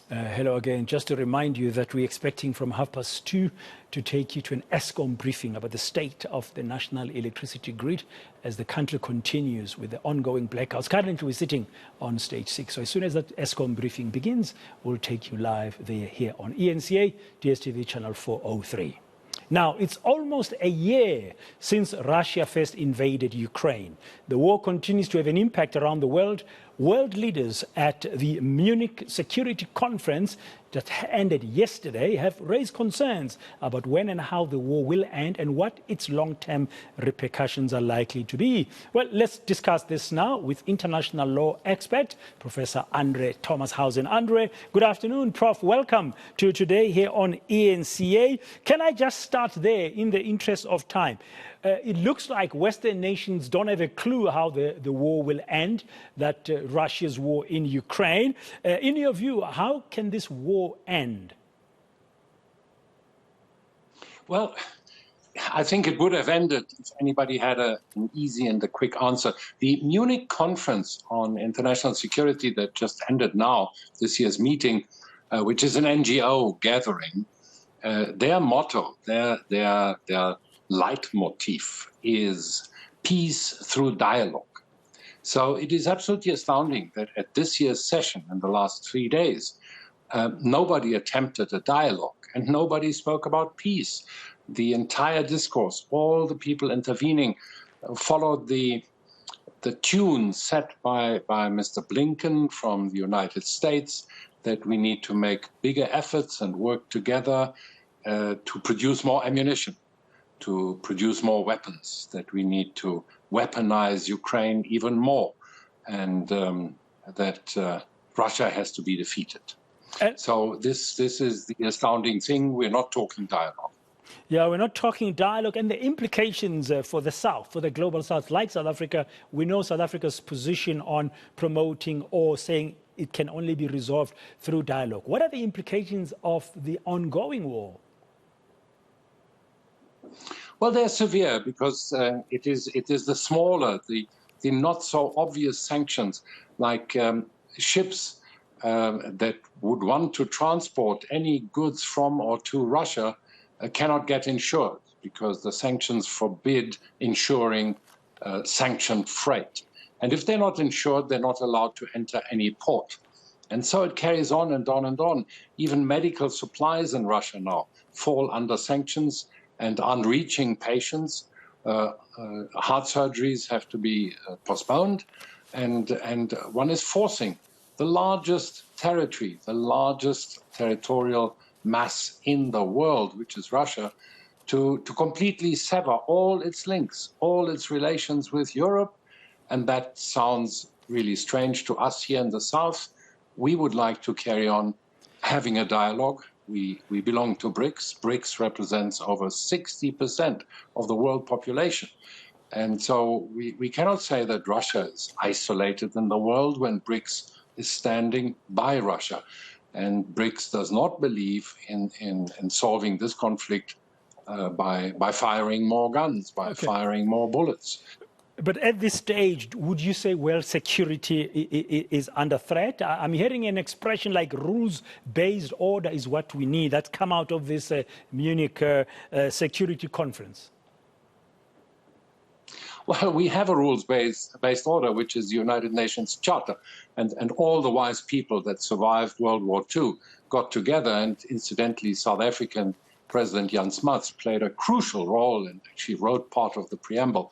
Hello again. Just to remind you that we're expecting from 2:30 to take you to an ESCOM briefing about the state of the national electricity grid as the country continues with the ongoing blackouts. Currently, we're sitting on stage 6. So as soon as that ESCOM briefing begins, we'll take you live there here on eNCA, DSTV channel 403. Now, it's almost a year since Russia first invaded Ukraine. The war continues to have an impact around the world. World leaders at the Munich Security Conference that ended yesterday have raised concerns about when and how the war will end and what its long-term repercussions are likely to be. Well, let's discuss this now with international law expert, Professor André Thomashausen. André, good afternoon, Prof. Welcome to today here on eNCA. Can I just start there in the interest of time? It looks like Western nations don't have a clue how the war will end, that Russia's war in Ukraine. In your view, how can this war end? Well, I think it would have ended if anybody had an easy and a quick answer. The Munich Conference on International Security that just ended now, this year's meeting, which is an NGO gathering, their motto, their leitmotif is peace through dialogue. So it is absolutely astounding that at this year's session in the last 3 days, nobody attempted a dialogue and nobody spoke about peace. The entire discourse, all the people intervening, followed the tune set by Mr. Blinken from the United States that we need to make bigger efforts and work together to produce more ammunition, to produce more weapons, that we need to weaponize Ukraine even more, and that Russia has to be defeated. So this is the astounding thing. We're not talking dialogue. Yeah, we're not talking dialogue, and the implications for the South, for the global South, like South Africa. We know South Africa's position on promoting or saying it can only be resolved through dialogue. What are the implications of the ongoing war? Well, they're severe because it is the smaller, the not so obvious sanctions, like ships that would want to transport any goods from or to Russia cannot get insured because the sanctions forbid insuring sanctioned freight. And if they're not insured, they're not allowed to enter any port. And so it carries on and on and on. Even medical supplies in Russia now fall under sanctions and aren't reaching patients. Heart surgeries have to be postponed, and one is forcing the largest territory, the largest territorial mass in the world, which is Russia, to completely sever all its links, all its relations with Europe. And that sounds really strange to us here in the South. We would like to carry on having a dialogue. We belong to BRICS. BRICS represents over 60% of the world population. And so we cannot say that Russia is isolated in the world when BRICS is standing by Russia. And BRICS does not believe in solving this conflict by firing more guns, by firing more bullets. But at this stage, would you say world security is under threat? I'm hearing an expression like rules-based order is what we need. That's come out of this Munich Security Conference. Well, we have a rules-based order, which is the United Nations Charter. And all the wise people that survived World War II got together. And incidentally, South African President Jan Smuts played a crucial role and actually wrote part of the preamble.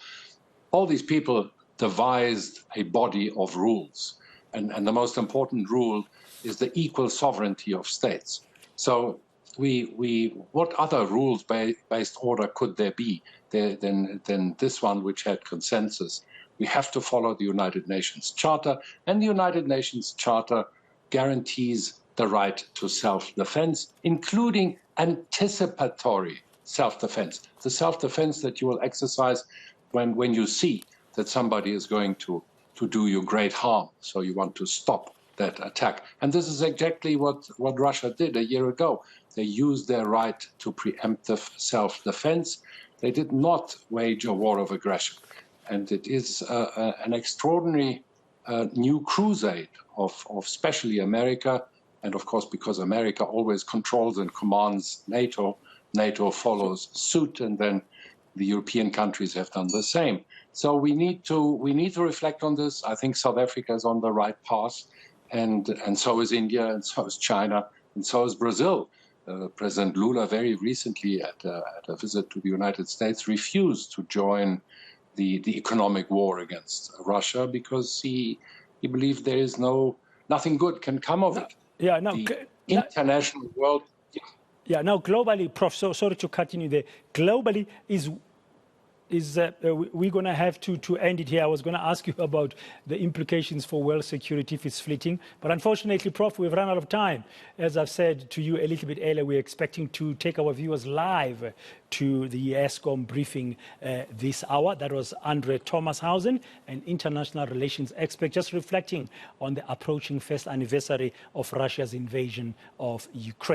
All these people devised a body of rules. And the most important rule is the equal sovereignty of states. So what other rules-based order could there be than this one, which had consensus? We have to follow the United Nations Charter, and the United Nations Charter guarantees the right to self-defense, including anticipatory self-defense, the self-defense that you will exercise when you see that somebody is going to do you great harm, so you want to stop that attack. And this is exactly what Russia did a year ago. They used their right to preemptive self-defense. They did not wage a war of aggression. And it is an extraordinary new crusade of especially America And of course, because America always controls and commands NATO, NATO follows suit, and then the European countries have done the same. So we need to reflect on this. I think South Africa is on the right path, and so is India, and so is China, and so is Brazil. President Lula very recently at a visit to the United States refused to join the economic war against Russia because he believed there is nothing good can come of it. Yeah, no, the international world. Yeah, now globally, Prof, so sorry to cut in you there. Globally, we're going to have to end it here. I was going to ask you about the implications for world security if it's fleeting. But unfortunately, Prof, we've run out of time. As I've said to you a little bit earlier, we're expecting to take our viewers live to the ESCOM briefing this hour. That was André Thomashausen, an international relations expert, just reflecting on the approaching first anniversary of Russia's invasion of Ukraine.